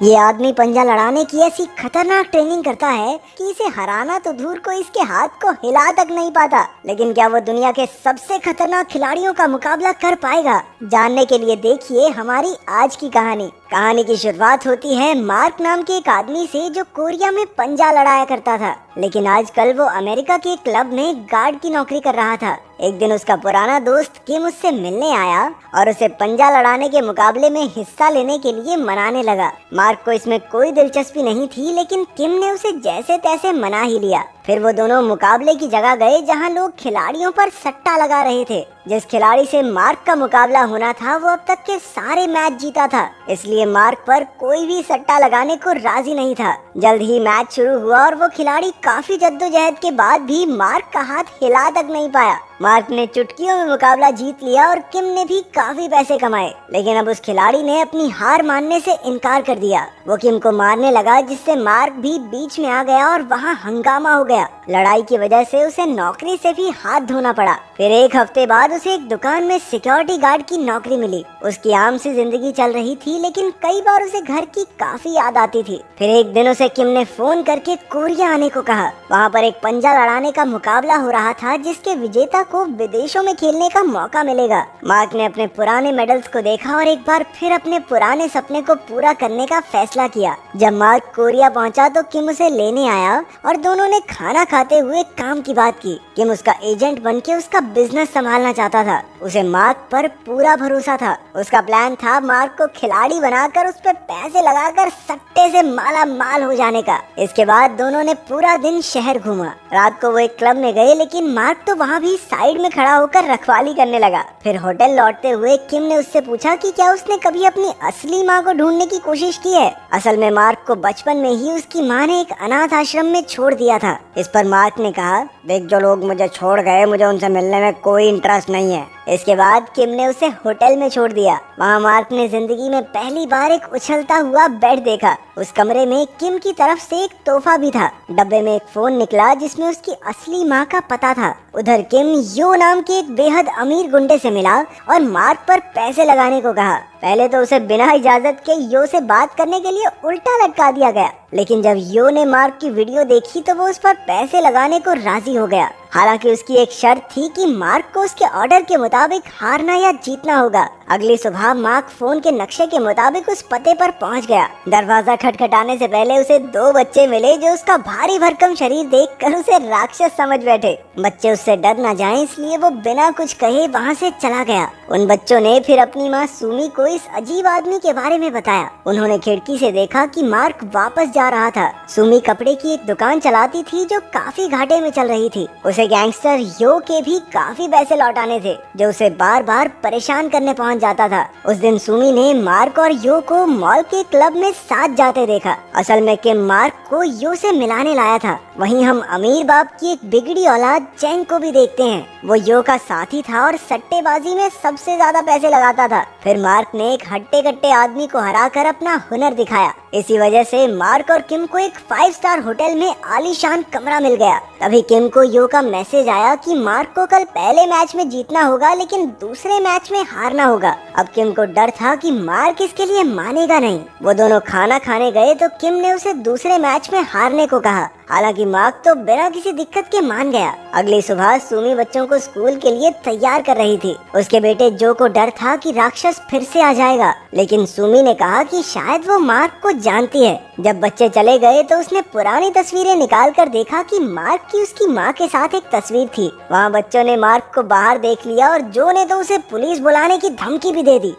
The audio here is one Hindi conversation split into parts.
ये आदमी पंजा लड़ाने की ऐसी खतरनाक ट्रेनिंग करता है कि इसे हराना तो दूर को इसके हाथ को हिला तक नहीं पाता। लेकिन क्या वो दुनिया के सबसे खतरनाक खिलाड़ियों का मुकाबला कर पाएगा? जानने के लिए देखिए हमारी आज की कहानी। कहानी की शुरुआत होती है मार्क नाम के एक आदमी से जो कोरिया में पंजा लड़ाया करता था, लेकिन आजकल वो अमेरिका के क्लब में गार्ड की नौकरी कर रहा था। एक दिन उसका पुराना दोस्त किम उससे मिलने आया और उसे पंजा लड़ाने के मुकाबले में हिस्सा लेने के लिए मनाने लगा। मार्क को इसमें कोई दिलचस्पी नहीं थी, लेकिन किम ने उसे जैसे तैसे मना ही लिया। फिर वो दोनों मुकाबले की जगह गए जहां लोग खिलाड़ियों पर सट्टा लगा रहे थे। जिस खिलाड़ी से मार्क का मुकाबला होना था वो अब तक के सारे मैच जीता था, इसलिए मार्क पर कोई भी सट्टा लगाने को राजी नहीं था। जल्द ही मैच शुरू हुआ और वो खिलाड़ी काफी जद्दोजहद के बाद भी मार्क का हाथ हिला तक नहीं पाया। मार्क ने चुटकियों में मुकाबला जीत लिया और किम ने भी काफी पैसे कमाए, लेकिन अब उस खिलाड़ी ने अपनी हार मानने से इनकार कर दिया। वो किम को मारने लगा, जिससे मार्क भी बीच में आ गया और वहाँ हंगामा हो गया। लड़ाई की वजह से उसे नौकरी से भी हाथ धोना पड़ा। फिर एक हफ्ते बाद उसे एक दुकान में सिक्योरिटी गार्ड की नौकरी मिली। उसकी आम सी जिंदगी चल रही थी, लेकिन कई बार उसे घर की काफी याद आती थी। फिर एक दिन उसे किम ने फोन करके कोरिया आने को कहा। वहाँ पर एक पंजा लड़ाने का मुकाबला हो रहा था, जिसके विजेता को विदेशों में खेलने का मौका मिलेगा। मार्क ने अपने पुराने मेडल्स को देखा और एक बार फिर अपने पुराने सपने को पूरा करने का फैसला किया। जब मार्क कोरिया पहुंचा तो किम उसे लेने आया और दोनों ने खाना खाते हुए काम की बात की। किम उसका एजेंट बनके उसका बिजनेस संभालना चाहता था। उसे मार्क पर पूरा भरोसा था। उसका प्लान था मार्क को खिलाड़ी बनाकर उस पर पैसे लगाकर सट्टे से माला माल हो जाने का। इसके बाद दोनों ने पूरा दिन शहर घूमा। रात को वो एक क्लब में गए, लेकिन मार्क तो वहाँ भी साइड में खड़ा होकर रखवाली करने लगा। फिर होटल लौटते हुए किम ने उससे पूछा कि क्या उसने कभी अपनी असली माँ को ढूंढने की कोशिश की है। असल में मार्क को बचपन में ही उसकी माँ ने एक अनाथ आश्रम में छोड़ दिया था। इस पर मार्क ने कहा, देख, जो लोग मुझे छोड़ गए मुझे उनसे मिलने में कोई इंटरेस्ट नहीं है। इसके बाद किम ने उसे होटल में छोड़ दिया। वहाँ मार्क ने जिंदगी में पहली बार एक उछलता हुआ बेड देखा। उस कमरे में किम की तरफ से एक तोहफा भी था। डब्बे में एक फोन निकला जिसमें उसकी असली माँ का पता था। उधर किम यो नाम के एक बेहद अमीर गुंडे से मिला और मार्क पर पैसे लगाने को कहा। पहले तो उसे बिना इजाजत के यो से बात करने के लिए उल्टा लटका दिया गया, लेकिन जब यो ने मार्क की वीडियो देखी तो वो उस पर पैसे लगाने को राजी हो गया। हालांकि उसकी एक शर्त थी कि मार्क को उसके ऑर्डर के मुताबिक हारना या जीतना होगा। अगली सुबह मार्क फोन के नक्शे के मुताबिक उस पते पर पहुंच गया। दरवाजा खटखटाने से पहले उसे दो बच्चे मिले जो उसका भारी भरकम शरीर देखकर उसे राक्षस समझ बैठे। बच्चे उससे डर न जाएं, इसलिए वो बिना कुछ कहे वहां से चला गया। उन बच्चों ने फिर अपनी माँ सुमी को इस अजीब आदमी के बारे में बताया। उन्होंने खिड़की से देखा कि मार्क वापस जा रहा था। सुमी कपड़े की एक दुकान चलाती थी जो काफी घाटे में चल रही थी। उसे गैंगस्टर यो के भी काफी पैसे लौटाने थे, जो उसे बार बार परेशान करने पहुंच जाता था। उस दिन सुमी ने मार्क और यो को मॉल के क्लब में साथ जाते देखा। असल में किम मार्क को यो से मिलाने लाया था। वहीं हम अमीर बाप की एक बिगड़ी औलाद चैंग को भी देखते हैं। वो यो का साथी था और सट्टेबाजी में सबसे ज्यादा पैसे लगाता था। फिर मार्क ने एक हट्टे कट्टे आदमी को हराकर अपना हुनर दिखाया। इसी वजह से मार्क और किम को एक 5 स्टार होटल में आलीशान कमरा मिल गया। तभी किम को यो का मैसेज आया कि मार्क को कल पहले मैच में जीतना होगा, लेकिन दूसरे मैच में हारना होगा। अब किम को डर था कि मार्क इसके लिए मानेगा नहीं। वो दोनों खाना खाने गए तो किम ने उसे दूसरे मैच में हारने को कहा। हालांकि मार्क तो बिना किसी दिक्कत के मान गया। अगली सुबह सुमी बच्चों को स्कूल के लिए तैयार कर रही थी। उसके बेटे जो को डर था कि राक्षस फिर से आ जाएगा, लेकिन सुमी ने कहा कि शायद वो मार्क को जानती है। जब बच्चे चले गए तो उसने पुरानी तस्वीरें निकाल कर देखा कि मार्क की उसकी माँ के साथ एक तस्वीर थी। वहाँ बच्चों ने मार्क को बाहर देख लिया और जो ने तो उसे पुलिस बुलाने की धमकी भी दे दी।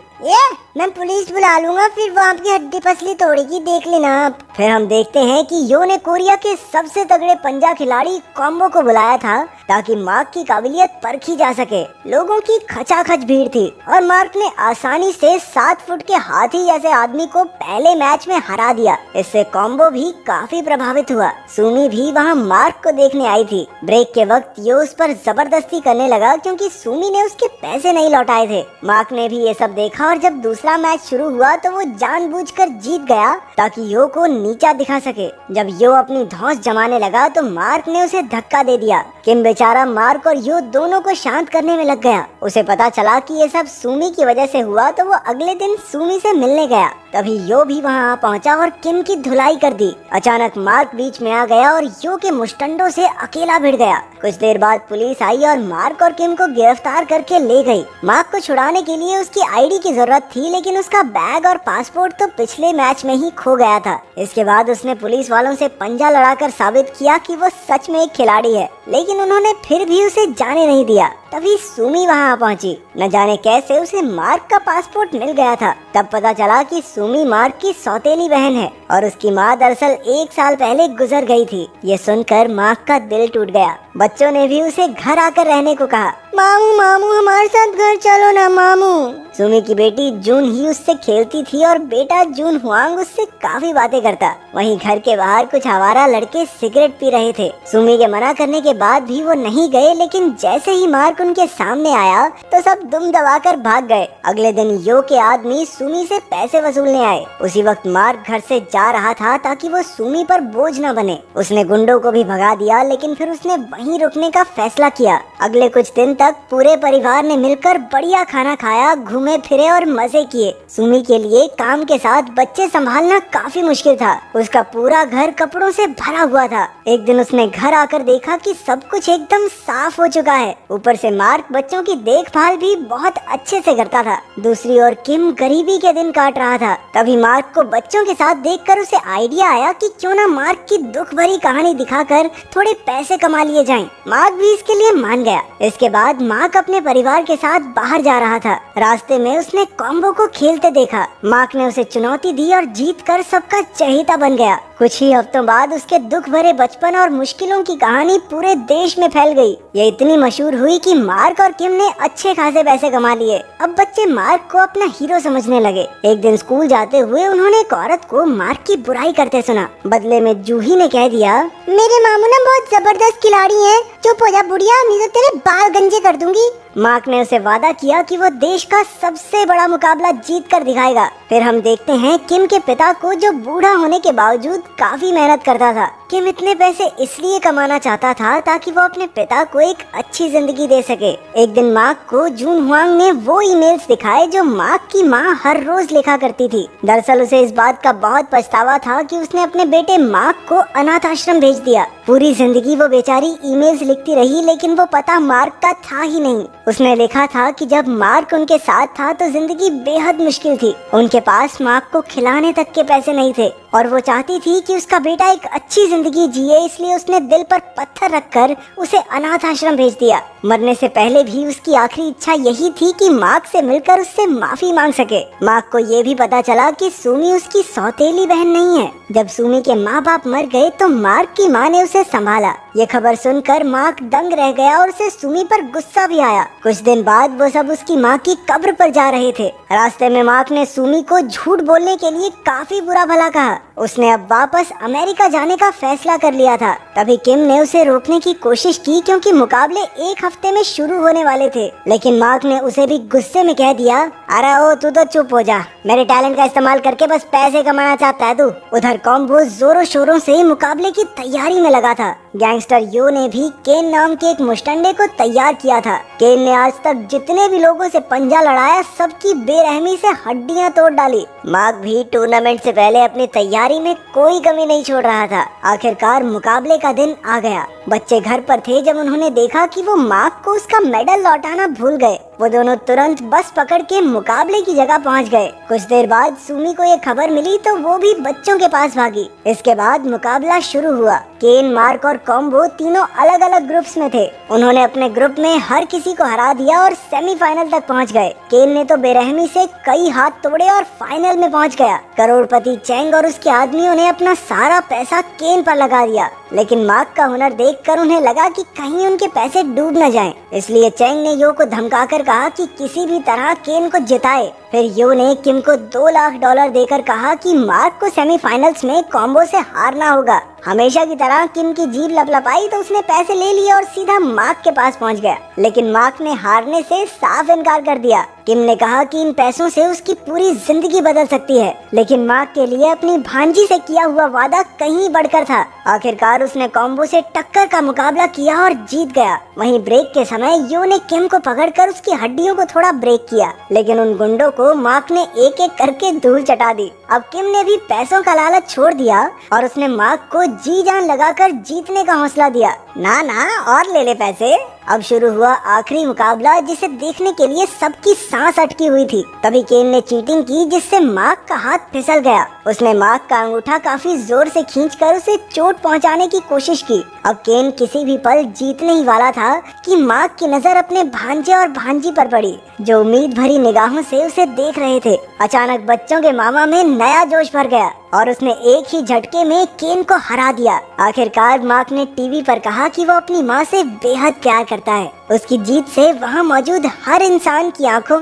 मैं पुलिस बुला लूंगा, फिर वो आपकी हड्डी पसली तोड़ेगी, देख लेना आप। फिर हम देखते हैं कि यो ने कोरिया के सबसे तगड़े पंजा खिलाड़ी कॉम्बो को बुलाया था ताकि मार्क की काबिलियत परखी जा सके। लोगों की खचाखच भीड़ थी और मार्क ने आसानी से 7 फुट के हाथी जैसे आदमी को पहले मैच में हरा दिया। इससे कॉम्बो भी काफी प्रभावित हुआ। सुमी भी वहाँ मार्क को देखने आई थी। ब्रेक के वक्त यो उस पर जबरदस्ती करने लगा क्योंकि सुमी ने उसके पैसे नहीं लौटाए थे। मार्क ने भी ये सब देखा और जब दूसरा मैच शुरू हुआ तो वो जानबूझकर जीत गया ताकि यो को नीचा दिखा सके। जब यो अपनी धौंस जमाने लगा तो मार्क ने उसे धक्का दे दिया। किम बेचारा मार्क और यो दोनों को शांत करने में लग गया। उसे पता चला कि ये सब सुमी की वजह से हुआ तो वो अगले दिन सुमी से मिलने गया। तभी यो भी वहाँ पहुँचा और किम की धुलाई कर दी। अचानक मार्क बीच में आ गया और यो के मुस्टंडों से अकेला भिड़ गया। कुछ देर बाद पुलिस आई और मार्क और किम को गिरफ्तार करके ले गई। मार्क को छुड़ाने के लिए उसकी आईडी की जरूरत थी, लेकिन उसका बैग और पासपोर्ट तो पिछले मैच में ही खो गया था। इसके बाद उसने पुलिस वालों से पंजा लड़ाकर साबित किया कि वो सच में एक खिलाड़ी है, लेकिन उन्होंने फिर भी उसे जाने नहीं दिया। तभी सुमी वहाँ पहुँची। न जाने कैसे उसे मार्क का पासपोर्ट मिल गया था। तब पता चला कि सुमी मार्क की सौतेली बहन है और उसकी माँ दरअसल 1 साल पहले गुजर गई थी। ये सुनकर मार्क का दिल टूट गया। बच्चों ने भी उसे घर आकर रहने को कहा। मामू मामू हमारे साथ घर चलो ना मामू। सुमी की बेटी जून ही उससे खेलती थी और बेटा जून हुआंग उससे काफी बातें करता। वहीं घर के बाहर कुछ आवारा लड़के सिगरेट पी रहे थे। सुमी के मना करने के बाद भी वो नहीं गए, लेकिन जैसे ही मार्क उनके सामने आया तो सब दुम दबाकर भाग गए। अगले दिन यो के आदमी सुमी से पैसे वसूलने आए। उसी वक्त मार्क घर से जा रहा था ताकि वो सुमी पर बोझ न बने। उसने गुंडों को भी भगा दिया, लेकिन फिर उसने वहीं रुकने का फैसला किया। अगले कुछ दिन तक पूरे परिवार ने मिलकर बढ़िया खाना खाया, घूमे फिरे और मजे किए। सुमी के लिए काम के साथ बच्चे संभालना काफी मुश्किल था। उसका पूरा घर कपड़ों से भरा हुआ था। एक दिन उसने घर आकर देखा कि सब कुछ एकदम साफ हो चुका है। ऊपर से मार्क बच्चों की देखभाल भी बहुत अच्छे से करता था। दूसरी ओर किम गरीबी के दिन काट रहा था। तभी मार्क को बच्चों के साथ देखकर उसे आइडिया आया कि क्यों ना मार्क की दुख भरी कहानी दिखाकर थोड़े पैसे कमा लिए जाएं। मार्क भी इसके लिए मान गया। इसके बाद मार्क अपने परिवार के साथ बाहर जा रहा था। रास्ते में उसने कॉम्बो को खेलते देखा। मार्क ने उसे चुनौती दी और जीत कर सबका चहेता बन गया। कुछ ही हफ्तों बाद उसके दुख भरे बचपन और मुश्किलों की कहानी पूरे देश में फैल गई। ये इतनी मशहूर हुई कि मार्क और किम ने अच्छे खासे पैसे कमा लिए। अब बच्चे मार्क को अपना हीरो समझने लगे। एक दिन स्कूल जाते हुए उन्होंने एक औरत को मार्क की बुराई करते सुना। बदले में जूही ने कह दिया, मेरे मामू ना बहुत जबरदस्त खिलाड़ी हैं। चुप हो जा बुढ़िया, नहीं तो तेरे बाल गंजे कर दूंगी। मार्क ने उसे वादा किया कि वो देश का सबसे बड़ा मुकाबला जीत कर दिखाएगा। फिर हम देखते हैं किम के पिता को, जो बूढ़ा होने के बावजूद काफी मेहनत करता था। किम इतने पैसे इसलिए कमाना चाहता था ताकि वो अपने पिता को एक अच्छी जिंदगी दे सके। एक दिन मार्क को जून हुआंग ने वो ईमेल्स दिखाए जो मार्क की माँ हर रोज लिखा करती थी। दरअसल उसे इस बात का बहुत पछतावा था कि उसने अपने बेटे मार्क को अनाथ आश्रम भेज दिया। पूरी जिंदगी वो बेचारी ईमेल्स लिखती रही, लेकिन वो पता मार्क का था ही नहीं। उसने लिखा था कि जब मार्क उनके साथ था तो जिंदगी बेहद मुश्किल थी। उनके पास मार्क को खिलाने तक के पैसे नहीं थे और वो चाहती थी कि उसका बेटा एक अच्छी जिंदगी जिए, इसलिए उसने दिल पर पत्थर रखकर उसे अनाथ आश्रम भेज दिया। मरने से पहले भी उसकी आखिरी इच्छा यही थी कि मार्क से मिलकर उससे माफी मांग सके। मार्क को ये भी पता चला कि सुमी उसकी सौतेली बहन नहीं है। जब सुमी के माँ बाप मर गए तो मार्क की माँ ने उसे संभाला। ये खबर सुनकर मार्क दंग रह गया और उसे सुमी पर गुस्सा भी आया। कुछ दिन बाद वो सब उसकी माँ की कब्र पर जा रहे थे। रास्ते में मार्क ने सुमी को झूठ बोलने के लिए काफी बुरा भला कहा। उसने अब वापस अमेरिका जाने का फैसला कर लिया था। तभी किम ने उसे रोकने की कोशिश की, क्योंकि मुकाबले एक हफ्ते में शुरू होने वाले थे। लेकिन मार्क ने उसे भी गुस्से में कह दिया, अरे ओ तू तो चुप हो जा, मेरे टैलेंट का इस्तेमाल करके बस पैसे कमाना चाहता है तू। उधर कॉम्बो जोरों शोरों से मुकाबले की तैयारी में लगा था। गैंगस्टर यो ने भी केन नाम के एक मुस्टंडे को तैयार किया था। केन ने आज तक जितने भी लोगों से पंजा लड़ाया, सबकी बेरहमी से हड्डियां तोड़ डाली। मार्क भी टूर्नामेंट से पहले अपनी तैयारी में कोई कमी नहीं छोड़ रहा था। आखिरकार मुकाबले का दिन आ गया। बच्चे घर पर थे जब उन्होंने देखा कि वो मार्क को उसका मेडल लौटाना भूल गए। वो दोनों तुरंत बस पकड़ के मुकाबले की जगह पहुंच गए। कुछ देर बाद सुमी को ये खबर मिली तो वो भी बच्चों के पास भागी। इसके बाद मुकाबला शुरू हुआ। केन, मार्क और कॉम्बो तीनों अलग अलग ग्रुप्स में थे। उन्होंने अपने ग्रुप में हर किसी को हरा दिया और सेमीफाइनल तक पहुंच गए। केन ने तो बेरहमी से कई हाथ तोड़े और फाइनल में पहुंच गया। करोड़पति चेंग और उसके आदमियों ने अपना सारा पैसा केन पर लगा दिया, लेकिन मार्क का हुनर देखकर उन्हें लगा कि कहीं उनके पैसे डूब न जाएं। इसलिए चेंग ने यो को धमकाकर कहा कि किसी भी तरह केन को जिताए। फिर यो ने किम को $2 लाख देकर कहा कि मार्क को सेमीफाइनल्स में कॉम्बो से हारना होगा। हमेशा की तरह किम की जीभ लपलपाई तो उसने पैसे ले लिए और सीधा मार्क के पास पहुंच गया। लेकिन मार्क ने हारने से साफ इनकार कर दिया। किम ने कहा कि इन पैसों से उसकी पूरी जिंदगी बदल सकती है, लेकिन मार्क के लिए अपनी भांजी से किया हुआ वादा कहीं बढ़कर था। आखिरकार उसने कॉम्बो से टक्कर का मुकाबला किया और जीत गया। वहीं ब्रेक के समय यो ने किम को पकड़कर उसकी हड्डियों को थोड़ा ब्रेक किया, लेकिन उन गुंडों को मार्क ने एक एक करके धूल चटा दी। अब किम ने भी पैसों का लालच छोड़ दिया और उसने मार्क को जी जान लगाकर जीतने का हौसला दिया। ना ना और ले ले पैसे। अब शुरू हुआ आखिरी मुकाबला, जिसे देखने के लिए सबकी सांस अटकी हुई थी। तभी केन ने चीटिंग की, जिससे मार्क का हाथ फिसल गया। उसने मार्क का अंगूठा काफी जोर से खींचकर उसे चोट पहुंचाने की कोशिश की। अब केन किसी भी पल जीतने ही वाला था कि मार्क की नजर अपने भांजे और भांजी पर पड़ी, जो उम्मीद भरी निगाहों से उसे देख रहे थे। अचानक बच्चों के मामा में नया जोश भर गया और उसने एक ही झटके में केन को हरा दिया। आखिरकार मार्क ने टीवी पर कहा कि वो अपनी माँ से बेहद प्यार करता है। उसकी जीत से वहाँ मौजूद हर इंसान की आंखों